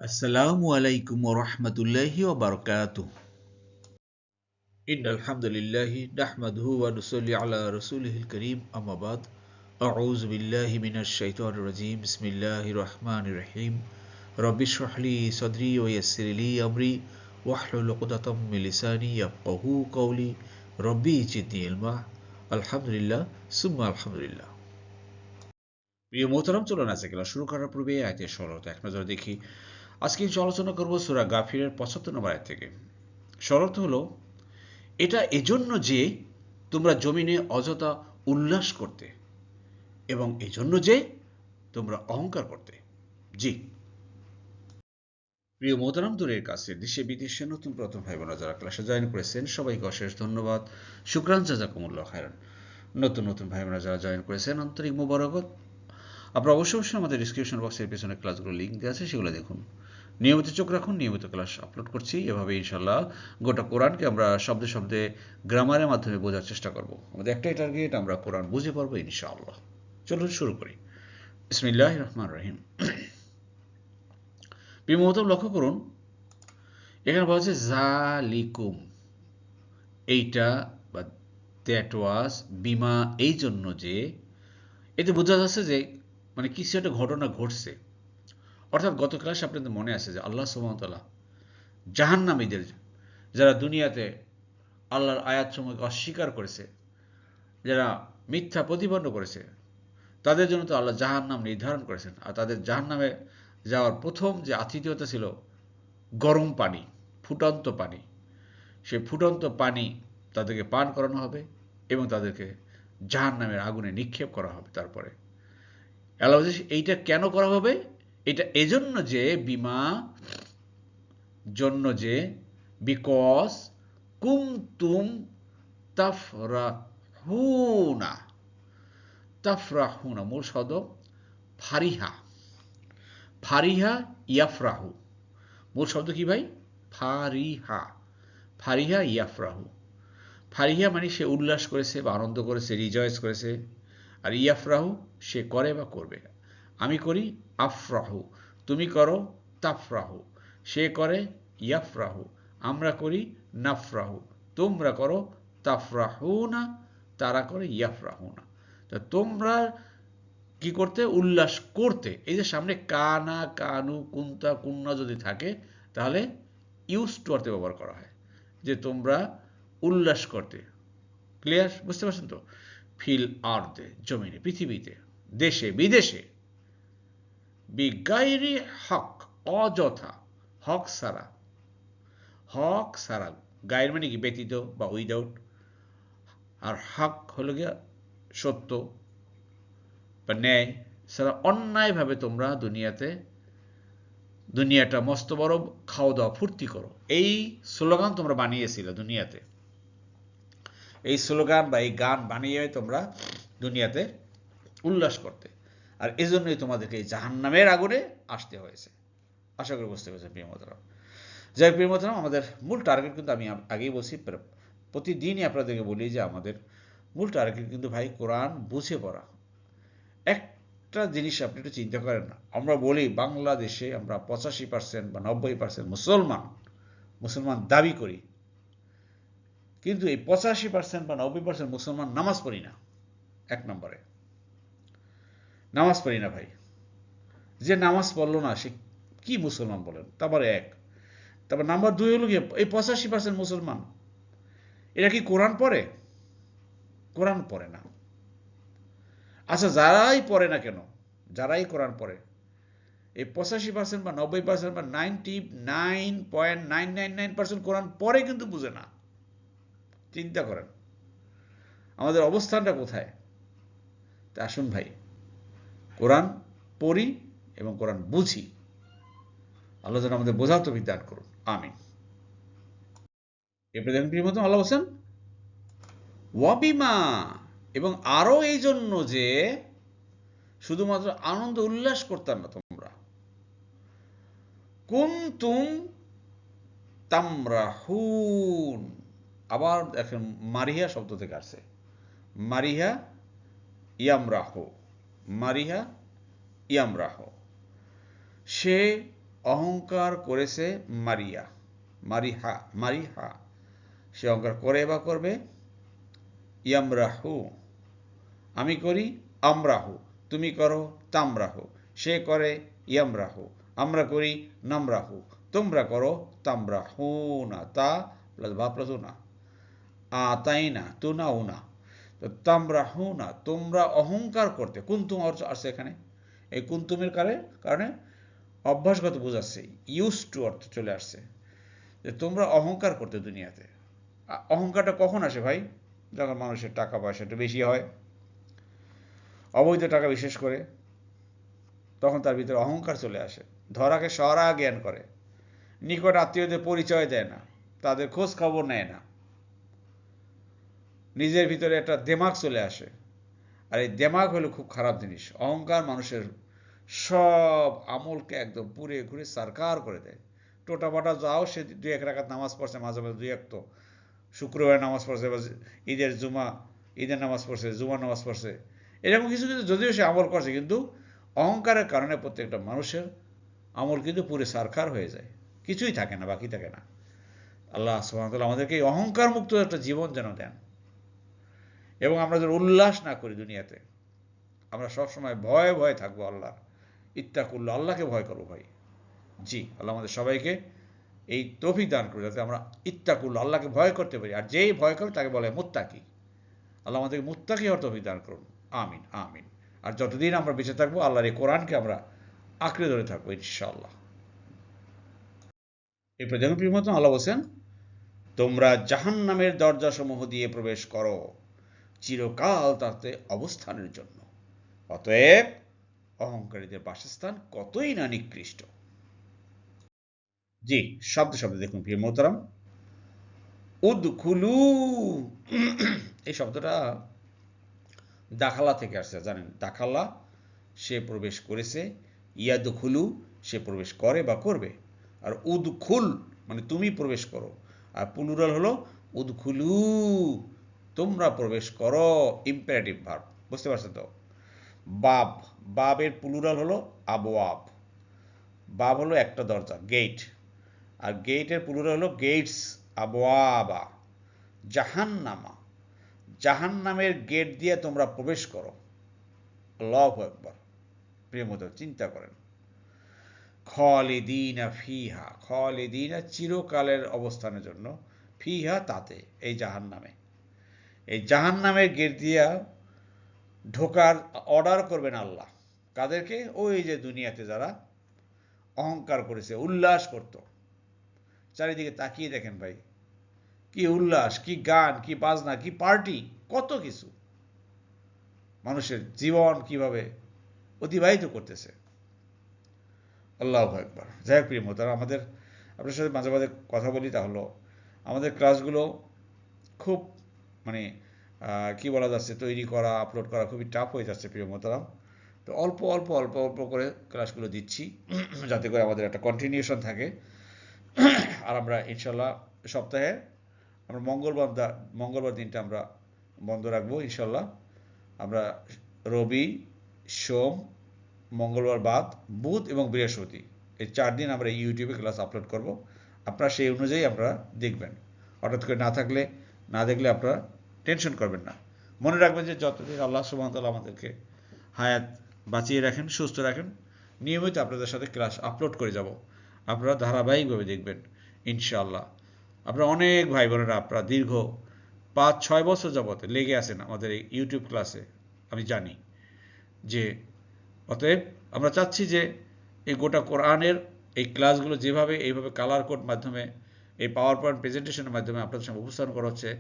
আসসালামু আলাইকুম ওয়া রাহমাতুল্লাহি ওয়া বারাকাতুহু। ইন্নাল হামদুলিল্লাহি নাহমাদুহু ওয়া নুসাল্লি আলা রাসূলিহিল কারীম আম্মা বাদ। আউযু বিল্লাহি মিনাশ শাইতানির রাজীম। বিসমিল্লাহির রাহমানির রাহিম। রব্বি ইশরাহ লি সাদরি ওয়া ইয়াসসির লি আমরি ওয়াহলুল উকদাতাম মিন লিসানি ইয়াফকাহু কওলি। রব্বি জিদনি ইলমা। আলহামদুলিল্লাহ সুম্মা আলহামদুলিল্লাহ। প্রিয় মোহতারাম, চলুন আজকে ক্লাস শুরু করার পূর্বে আয়াতের সরলতা এক নজর দেখি। আজকে আলোচনা করব সূরা গাফিরের 75 নম্বর আয়াত থেকে। শরত হলো, এটা এজন্য যে তোমরা জমিনে অযথা উল্লাস করতে এবং এজন্য যে তোমরা অহংকার করতে। জি প্রিয় মোহতারাম, দূরের কাছে দেশে বিদেশে নতুন প্রথম ভাই বোনা যারা ক্লাসে জয়েন করেছেন সবাইকে অশেষ ধন্যবাদ, শুকরান, জাযাকুমুল্লাহ খায়রান। নতুন ভাই বোনা যারা জয়েন করেছেন আন্তরিক মোবারকত। আপনারা অবশ্যই আমাদের ডিসক্রিপশন বক্সের পেছনে ক্লাসগুলো লিঙ্ক দেওয়া আছে, সেগুলো দেখুন। নিয়মিত চোখ রাখুন, নিয়মিত ক্লাস আপলোড করছি। এভাবে ইনশাল্লাহ গোটা কোরআনকে আমরা শব্দে শব্দে গ্রামারের মাধ্যমে বোঝার চেষ্টা করব। আমাদের একটাই টার্গেট, আমরা কোরআন বুঝে পারবো ইনশাআল্লাহ। চলুন শুরু করি। বিসমিল্লাহির রহমানির রহিম। প্রিয় মোহতারাম, লক্ষ্য করুন, এখানে বলা হচ্ছে জালিকুম, এইটা বা দ্যাট ওয়াজ, বিমা এই জন্য যে, এতে বোঝা যাচ্ছে যে মানে কিছু একটা ঘটনা ঘটছে। অর্থাৎ গত ক্লাসে আপনাদের মনে আছে যে আল্লাহ সুবহানাহু ওয়া তাআলা জাহান্নামীদের, যারা দুনিয়াতে আল্লাহর আয়াতসমূহকে অস্বীকার করেছে, যারা মিথ্যা প্রতিপন্ন করেছে, তাদের জন্য তো আল্লাহ জাহান্নাম নির্ধারণ করেছেন। আর তাদের জাহান্নামে যাওয়ার প্রথম যে আতিথেয়তা ছিল গরম পানি, ফুটন্ত পানি। সেই ফুটন্ত পানি তাদেরকে পান করানো হবে এবং তাদেরকে জাহান্নামের আগুনে নিক্ষেপ করা হবে। তারপরে আল্লাহ বলছে এইটা কেন করা হবে? এটা এজন্য যে, বিমা জন্য যে, বিকজ কুমতুম তাফরাহুনা। তাফরাহুনা মূল শব্দ ফারিহা। ফারিহা ইয়াফরাহু, মূল শব্দ কি ভাই? ফারিহা। ফারিহা ইয়াফরাহু। ফারিহা মানে সে উল্লাস করেছে বা আনন্দ করেছে, রিজয়েস করেছে। আর ইয়াফরাহু সে করে বা করবে। আমি করি আফরাহু, তুমি করো তাফরাহু। সে করে ইয়াফরাহু, আমরা করি নাফরাহু। তোমরা করো তাফরাহুনা, তারা করে ইয়াফরাহুনা। তা তোমরা কি করতে? উল্লাস করতে। এই যে সামনে কানা, কানু, কুন্তা, কুন্না যদি থাকে তাহলে ইউজ টু অর্থে ব্যবহার করা হয়, যে তোমরা উল্লাস করতে। ক্লিয়ার? বুঝতে পারছেন তো? ফিল আর্দে, জমিনে, পৃথিবীতে, দেশে বিদেশে, বিগাইরি হক, অযথা, হক সারা। হক সারা, গায়ের মানে কি? ব্যতীত বা উইদাউট। আর হক হলো গিয়া সত্য বা ন্যায় সারা, অন্যায়ভাবে তোমরা দুনিয়াটা মস্ত বড় খাওয়া দাওয়া ফুর্তি করো। এই স্লোগান তোমরা বানিয়েছিলে দুনিয়াতে। এই স্লোগান বা এই গান বানিয়ে তোমরা দুনিয়াতে উল্লাস করতে। আর এজন্যই তোমাদেরকে এই জাহান্নামের আগুনে আসতে হয়েছে। আশা করি বুঝতে পেরেছেন প্রিয় মোহতারাম। যাই প্রিয় মোহতারাম, আমাদের মূল টার্গেট কিন্তু আমি আগেই বলছি, প্রতিদিনই আপনাদেরকে বলি যে আমাদের মূল টার্গেট কিন্তু ভাই কোরআন বুঝে পড়া। একটা জিনিস আপনি একটু চিন্তা করেন না, আমরা বলি বাংলাদেশে আমরা 85% বা 90% মুসলমান দাবি করি, কিন্তু এই 85% বা 90% মুসলমান নামাজ পড়ি না। এক নম্বরে নামাজ পড়ি না ভাই। যে নামাজ পড়লো না সে কি মুসলমান বলেন? তারপরে এক। তারপর নাম্বার 2 হলো গিয়ে এই 85% মুসলমান এরা কি কোরআন পড়ে? কোরআন পড়ে না। আচ্ছা, যারাই পড়ে না কেন, যারাই কোরআন পড়ে, এই 85% বা 90% বা 99.999% কোরআন পড়ে কিন্তু বুঝে না। চিন্তা করেন আমাদের অবস্থানটা কোথায়। তা আসুন ভাই, কোরআন পড়ি এবং কোরআন বুঝি। আল্লাহ যেন আমাদের বোঝার তৌফিক দান করুন, আমিন। এরপরে দেখেন প্রিয় মতো আল্লাহ বলছেন ওয়াবিমা, এবং আরো এই জন্য যে, শুধুমাত্র আনন্দ উল্লাস করতাম না তোমরা, কুনতুম তামরাহুন। আবার দেখেন মারিহা শব্দ থেকে আসছে, মারিহা ইয়ামরাহ, মারিহা ইয়ামরাহ। সে অহংকার করেছে মারিয়া, মারিহা, সে অহংকার করে বা করবে। ইয়ামরাহু, আমি করি। আমরাহু, তুমি করো। তামরাহু, সে করে। ইয়ামরাহু, আমরা করি। নামরাহু, তোমরা করো। তামরাহু না, তা প্লাস বা প্লাস না। তাই না, তু না ও না। তো তামরাহু না, তোমরা অহংকার করতে। কুন্তুম আসছে এখানে, এই কুন্তুমের কারণে অভ্যাসগত বোঝাচ্ছে, ইউজ টু অর্থ চলে আসছে, যে তোমরা অহংকার করতে দুনিয়াতে। অহংকারটা কখন আসে ভাই? যখন মানুষের টাকা পয়সা একটু বেশি হয়, অবৈধ টাকা বিশেষ করে, তখন তার ভিতরে অহংকার চলে আসে। ধরাকে সরা জ্ঞান করে, নিকট আত্মীয়দের পরিচয় দেয় না, তাদের খোঁজ খবর নেয় না, নিজের ভিতরে একটা দেমাগ চলে আসে। আর এই দেমাগ হলো খুব খারাপ জিনিস। অহংকার মানুষের সব আমলকে একদম পুরে ঘুরে সারকার করে দেয়। টোটাপাটা যাও, সে দুই এক রাকাত নামাজ পড়ছে, মাঝে মাঝে দুই এক, তো শুক্রবার নামাজ পড়ছে, বা ঈদের নামাজ পড়ছে, জুমার নামাজ পড়ছে, এরকম কিছু কিছু যদিও সে আমল করছে, কিন্তু অহংকারের কারণে প্রত্যেকটা মানুষের আমল কিন্তু পুরে সারখার হয়ে যায়, কিছুই থাকে না, বাকি থাকে না। আল্লাহ সুবহানাহু ওয়া তাআলা আমাদেরকে এই অহংকার মুক্ত একটা জীবন যেন দেন, এবং আমরা যেন উল্লাস না করি দুনিয়াতে। আমরা সবসময় ভয়ে ভয়ে থাকবো আল্লাহ, ইত্তাকুল্লাহ, আল্লাহকে ভয় করবো ভাই। জি, আল্লাহ আমাদের সবাইকে এই তৌফিক দান করবে, যাতে আমরা ইত্তাকুল্লাহ, আল্লাহকে ভয় করতে পারি। আর যেই ভয় করবে তাকে বলে মুত্তাকি। আল্লাহ আমাদেরকে মুত্তাকি হওয়ার তৌফিক দান করুন। আমিন আমিন। আর যতদিন আমরা বেঁচে থাকবো, আল্লাহর এই কোরআনকে আমরা আঁকড়ে ধরে থাকবো ইনশাআল্লাহ। এরপর দেখুন প্রিয় মতো আল্লাহ বলছেন, তোমরা জাহান্নামের দরজাসমূহ দিয়ে প্রবেশ করো চিরকাল তাতে অবস্থানের জন্য। অতএব অহংকারীদের বাসস্থান কতই না নিকৃষ্ট। জি, শব্দ শব্দ দেখুন প্রিয় মোহতারাম। উদখুলু, এই শব্দটা দাখালা থেকে আসছে, জানেন, দাখালা সে প্রবেশ করেছে, ইয়াদখুলু সে প্রবেশ করে বা করবে, আর উদখুল মানে তুমি প্রবেশ করো, আর প্লুরাল হলো উদখুলু, তোমরা প্রবেশ করো, ইম্পারেটিভ ভার্ব। বুঝতে পারছেন তো? বাব, বাবের প্লুরাল হলো আবওয়াব। বাব হলো একটা দরজা, গেট, আর গেটের প্লুরাল হলো গেটস, আবওয়াবা। জাহান্নামা, জাহান্নামের গেট দিয়ে তোমরা প্রবেশ করো। আল্লাহু আকবার। প্রিয় মতো চিন্তা করেন, খালিদিনা ফিহা, খালিদিনা চিরকালের অবস্থানের জন্য, ফিহা তাতে, এই জাহান্নামে, এই জাহান্নামের গেট দিয়া ঢোকার অর্ডার করবেন আল্লাহ। কাদেরকে? ওই যে দুনিয়াতে যারা অহংকার করেছে, উল্লাস করত। চারিদিকে তাকিয়ে দেখেন ভাই, কি উল্লাস, কি গান, কি বাজনা, কি পার্টি, কত কিছু, মানুষের জীবন কিভাবে অতিবাহিত করতেছে। আল্লাহু আকবার। যাই হোক প্রিয় মোহতারাম, আপনার সাথে মাঝে মাঝে কথা বলি, তা হলো আমাদের ক্লাসগুলো খুব মানে কি বলা যাচ্ছে, তৈরি করা, আপলোড করা খুবই টাফ হয়ে যাচ্ছে প্রিয় মোহতারাম। তো অল্প অল্প অল্প অল্প করে ক্লাসগুলো দিচ্ছি, যাতে করে আমাদের একটা কন্টিনিউশন থাকে। আর আমরা ইনশাল্লাহ সপ্তাহে আমরা মঙ্গলবার দিনটা আমরা বন্ধ রাখবো ইনশাল্লাহ। আমরা রবি, সোম, মঙ্গলবার বাদ, বুধ এবং বৃহস্পতি, এই 4 দিন আমরা ইউটিউবে ক্লাস আপলোড করব। আপনারা সেই অনুযায়ী আপনারা দেখবেন। হঠাৎ করে না দেখলে আপনারা টেনশন করবেন না। মনে রাখবেন যে যতদিন আল্লাহ সুবহানাহু ওয়া তাআলা আমাদেরকে হায়াত বাঁচিয়ে রাখেন, সুস্থ রাখেন, নিয়মিত আপনাদের সাথে ক্লাস আপলোড করে যাব। আপনারা ধারাবাহিকভাবে দেখবেন ইনশাআল্লাহ। আপনারা অনেক ভাই বোনেরা, আপনারা দীর্ঘ 5-6 বছর যাবত লেগে আছেন আমাদের এই ইউটিউব ক্লাসে, আমি জানি। যে অতএব আমরা চাচ্ছি যে এই গোটা কোরআনের এই ক্লাসগুলো যেভাবে এইভাবে কালার কোড মাধ্যমে, এই পাওয়ার পয়েন্ট প্রেজেন্টেশনের মাধ্যমে আপনাদের সামনে উপস্থাপন করা হচ্ছে,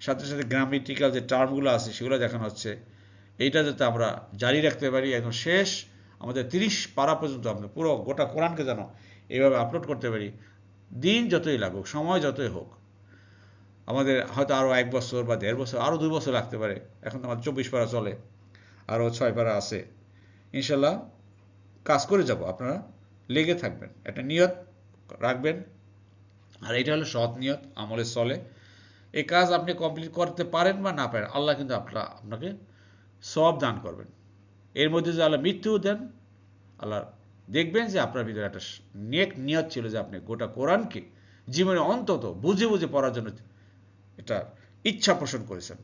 সাথে সাথে গ্রামেটিক্যাল যে টার্মগুলো আছে সেগুলো দেখানো হচ্ছে, এইটা যাতে আমরা জারি রাখতে পারি একদম শেষ আমাদের 30 পারা পর্যন্ত, আমরা পুরো গোটা কোরআনকে যেন এইভাবে আপলোড করতে পারি। দিন যতই লাগুক, সময় যতই হোক, আমাদের হয়তো আরও 1 বছর বা 1.5 বছর, আরও 2 বছর লাগতে পারে। এখন তো আমাদের 24 পারা চলে, আরও 6 পারা আছে। ইনশাল্লাহ কাজ করে যাব, আপনারা লেগে থাকবেন, একটা নিয়ত রাখবেন। আর এটা হলো সৎ নিয়ত, আমলের চলে। এই কাজ আপনি কমপ্লিট করতে পারেন বা না পারেন, আল্লাহ কিন্তু আপনাকে সওয়াব দান করবেন। এর মধ্যে যদি আল্লাহ মৃত্যুও দেন, আল্লাহ দেখবেন যে আপনার ভিতরে একটা নেক নিয়ত ছিল যে আপনি গোটা কোরআনকে জীবনে অন্তত বুঝে বুঝে পড়ার জন্য এটা ইচ্ছা পোষণ করেছেন।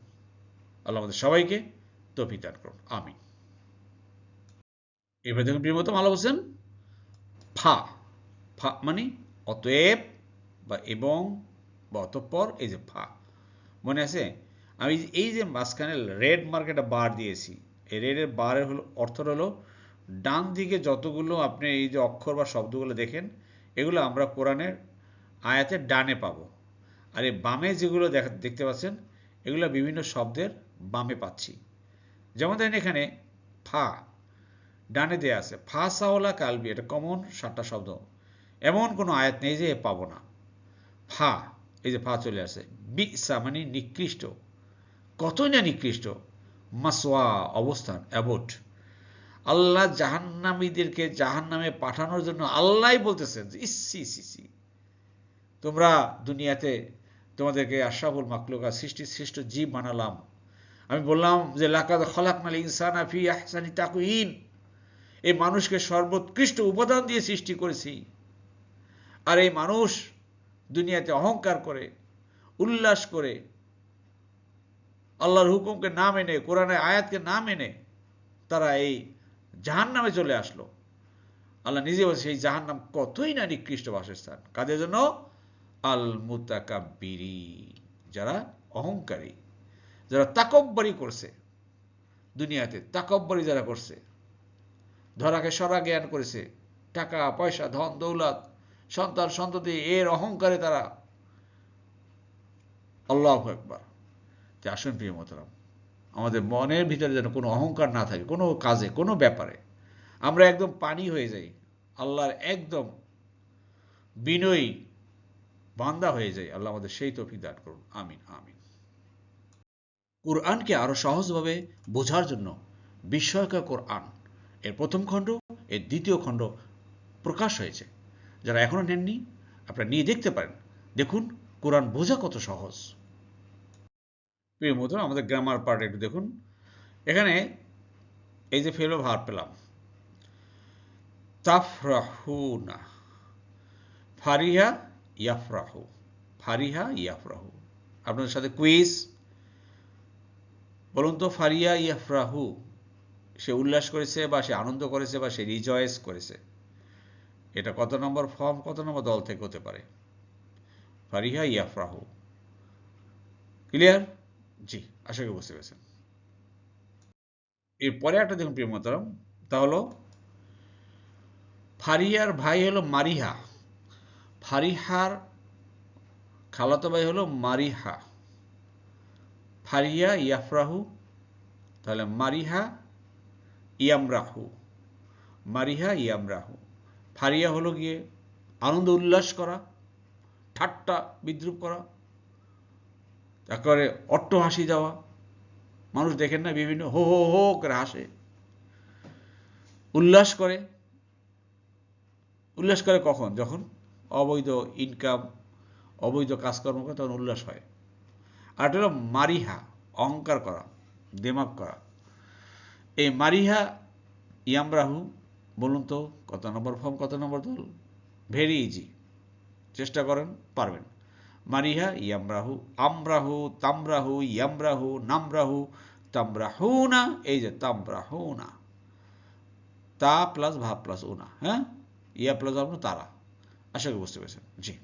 আল্লাহ আমাদের সবাইকে তৌফিক দান করুন, আমিন। এবার দেখুন প্রিয়তম আল্লাহ বলছেন ফা, ফা মানে অতএব বা এবং বা অতঃপর, এই যে ফা মনে আছে, আমি এই যে মাঝখানে রেড মার্কেটে বার দিয়েছি, এই রেডের বারের হলো অর্থটা হলো ডান দিকে যতগুলো আপনি এই যে অক্ষর বা শব্দগুলো দেখেন এগুলো আমরা কোরআনের আয়াতের ডানে পাবো, আর এই বামে যেগুলো দেখতে পাচ্ছেন এগুলো বিভিন্ন শব্দের বামে পাচ্ছি। যেমন দেখেন এখানে ফা ডানে দেয়া আছে, ফা সাওলা কালবি, এটা কমন 7টা শব্দ, এমন কোনো আয়াত নেই যে পাবো না। ফা, এই যে ফা চলে আসে। বিসা মানে নিকৃষ্ট, কতই না নিকৃষ্ট। মাসওয়া অবস্থান, অ্যাবোট। আল্লাহ জাহান্নামীদেরকে জাহান্নামে পাঠানোর জন্য আল্লাহ বলতেছেন যে ইসি ইসি, তোমরা দুনিয়াতে তোমাদেরকে আশরাফুল মাখলুকাত সৃষ্ট জীব বানালাম, আমি বললাম যে লাকাদ খলাকনাল ইনসানা ফি আহসানি তাকওয়িম, এই মানুষকে সর্বোৎকৃষ্ট উপাদান দিয়ে সৃষ্টি করেছি, আর এই মানুষ দুনিয়াতে অহংকার করে, উল্লাস করে, আল্লাহর হুকুমকে না মেনে, কোরআনের আয়াতকে না মেনে তারা এই জাহান্নামে চলে আসলো। আল্লাহ নিজে বলছে সেই জাহান্নাম কতই না নিকৃষ্ট বাসস্থান, কাদের জন্য? আল মুতাকাব্বিরিন, যারা অহংকারী, যারা তাকব্বরি করছে দুনিয়াতে, তাকব্বরি যারা করছে, ধরাকে সরা জ্ঞান করেছে, টাকা পয়সা ধন দৌলত সন্তান সন্ততি এর অহংকারে তারা। আল্লাহু আকবার। যে আসুন প্রিয় মোহতারাম, আমাদের মনের ভিতরে যেন কোনো অহংকার না থাকে, কোনো কাজে কোনো ব্যাপারে আমরা একদম পানি হয়ে যাই, আল্লাহর একদম বিনয়ী বান্দা হয়ে যাই। আল্লাহ আমাদের সেই তৌফিক দান করুন, আমিন আমিন। কোরআনকে আরো সহজভাবে বোঝার জন্য বিস্ময়কর কোরআন এর প্রথম খণ্ড, এর দ্বিতীয় খণ্ড প্রকাশ হয়েছে। যারা এখনো নেননি আপনারা নিয়ে দেখতে পারেন, দেখুন কোরআন বোঝা কত সহজ। প্রিয় মতো আমাদের গ্রামার পার্ট একটু দেখুন। এখানে এই যে ফেলো ভার পেলাম, তাফরাহুনা, ফারিহা ইয়াফরাহু, ফারিহা ইয়াফরাহু। আপনাদের সাথে কুইজ, বলুন তো ফারিয়া ইয়াফরাহু, সে উল্লাস করেছে বা সে আনন্দ করেছে বা সে রিজয়েস করেছে, এটা কত নম্বর ফর্ম, কত নম্বর দল থেকে হতে পারে? ফারিহা ইয়াফরাহু। ক্লিয়ার? জি, আশা করি বুঝতে পেরেছেন। এরপরে একটা দেখুন প্রিয় মোহতারাম, তা হলো ফারিহার ভাই হলো মারিহা, ফারিহার খালাতো ভাই হলো মারিহা। ফারিয়া ইয়াফরাহু, তাহলে মারিহা ইয়ামরাহু, মারিহা ইয়ামরাহু। ফারিয়া হলো গিয়ে আনন্দ উল্লাস করা, ঠাট্টা বিদ্রুপ করা, তারপরে অট্টহাসি যাওয়া। মানুষ দেখেন না বিভিন্ন হো হো হো করে হাসে, উল্লাস করে। উল্লাস করে কখন? যখন অবৈধ ইনকাম, অবৈধ কাজকর্ম করে তখন উল্লাস হয়। আর এটা হলো মারিহা, অহংকার করা, দেমাগ করা। এই মারিহা ইয়ামরাহু, বলুন তো কত নম্বর ফর্ম, কত নম্বর দল? ভেরি ইজি, চেষ্টা করেন পারবেন। মারিহা ইয়ামরাহু, আমরাহু, তামরাহু, ইয়ামরাহু, নামরাহু, তামরাহুনা, এই যে তামরাহুনা, তা প্লাস ভাব প্লাস উনা, হ্যাঁ, ইয়া প্লাস আপনার তারা। আশা করি বুঝতে পেরেছেন। জি,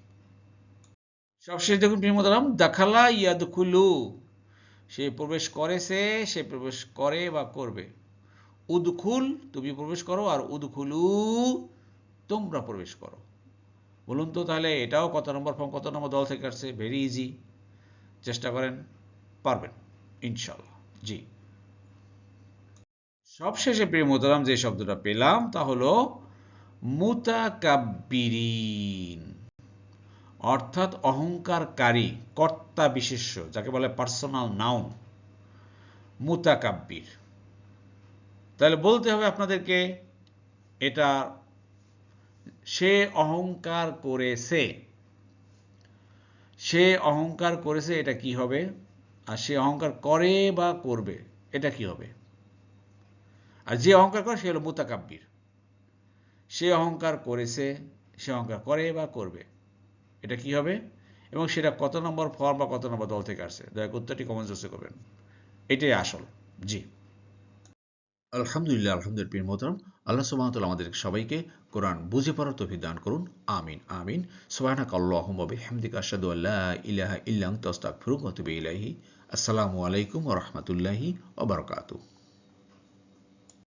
সবশেষ দেখুন প্রিয় মোহতারাম, দাখালা ইয়াদখুলু, সে প্রবেশ করেছে, সে প্রবেশ করে বা করবে। উদখুল, তুমি প্রবেশ করো, আর উদখুলু, তোমরা প্রবেশ করো। বলুন তো তাহলে এটাও কত নম্বর ফর্ম, কত নম্বর দল থেকে আসছে? ভেরি ইজি, চেষ্টা করেন পারবেন ইনশাল্লাহ। জি, সবশেষে প্রিয় মোহতারাম যে শব্দটা পেলাম তা হলো মুতাকাব্বিরিন, অর্থাৎ অহংকারকারী, কর্তা বিশেষ্য, যাকে বলে পার্সোনাল নাউন, মুতাকাব্বির। তাহলে বলতে হবে আপনাদেরকে এটা সে অহংকার করেছে, সে অহংকার করেছে, এটা কি হবে? আর সে অহংকার করে বা করবে, এটা কি হবে? আর যে অহংকার করে সে হলো মুতাকাব্বির। সে অহংকার করেছে, সে অহংকার করে বা করবে, এটা কি হবে এবং সেটা কত নম্বর ফর্ম বা কত নম্বর দল থেকে আসছে, দয়া করে উত্তরটি কমেন্ট বক্সে করবেন। এটাই আসল। জি, আলহামদুলিল্লাহ, আলহামদুলিল্লাহ প্রিয় মোহতারাম, আল্লাহ সুবহানাহু ওয়া তাআলা আমাদের সবাইকে কোরআন বুঝে পড়ার তৌফিক দান করুন। আমিন আমিন। সুবহানাকা আল্লাহুম্মা ওয়া বিহামদিকা আশহাদু আল্লা ইলাহা ইল্লা আনতা আস্তাগফিরুকা ওয়া আতুবু ইলাইহি। আসসালামু আলাইকুম ওয়া রাহমাতুল্লাহি ওয়া বারাকাতুহু।